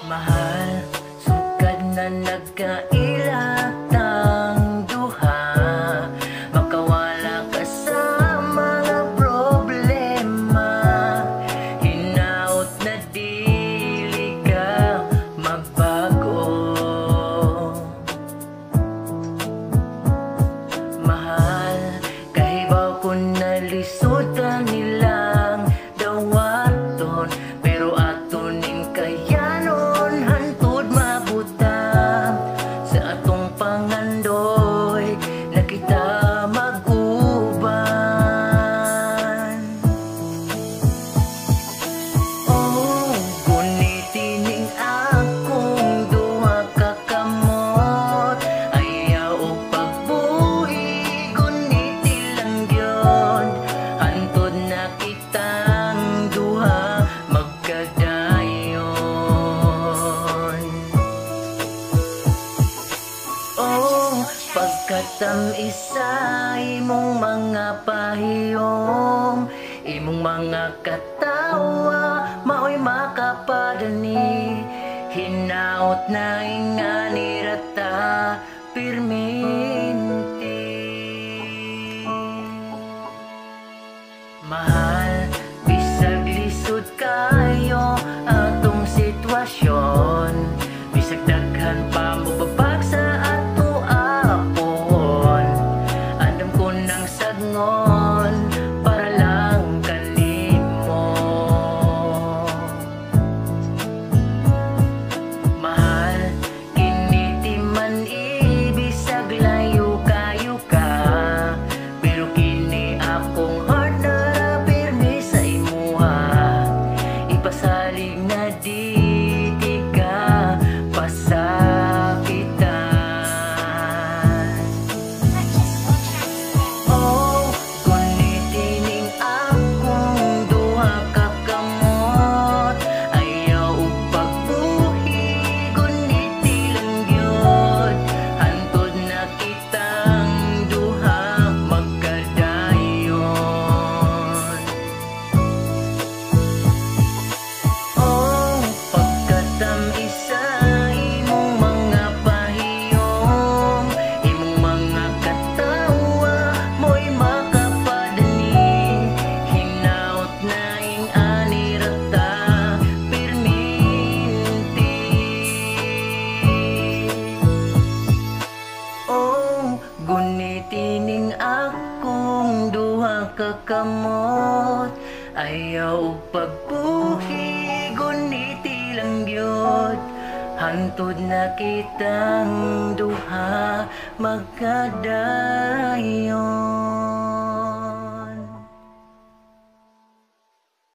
Mahal, sugad na nagkailatang duha, makawala ka sa mga problema. Hinaot na dili ka magbago. Mahal, kahibaw ko nalisod ka nilang dawaton, pero aton ning kayanon hantud mabuta. Sa atong pangandoy na kita mag-uban. Oh, gunitin ning akong duha ka kamot, ayaw og pagbuhi, guniti lang gyud. Hantud na kitang duha magkadayon. Oh, pagkatam isa imong mga pahiyom, imong mga katawa mao'y makapadani. Hinaot na ingani rata pirminti. Mahal, bisag lisod kayo atong sitwasyon, bisag daghan pa mo babag sa ato apon, andam ko ng sagngon para lang kanimo. Mahal, kiniti man ibisag layo kayo ka, pero kini akong heart na pirmi sa imuha. Ipasalig na di ka pasakitan. Oh, kunitining akong duha ka kamot, ayaw og pagbuhi, guniti lang gyud. Hantud na kitang duha magkadayon. Oh, pagkatam isa imong mga pahiyom, imong mga katawa mo'y makapadani. Hinaot na ingani rata pirminti. Oh, gunitining akong duha ka kamot, ayaw og pagbuhi, guniti lang gyud. Hantud na kitang duha magkadayon.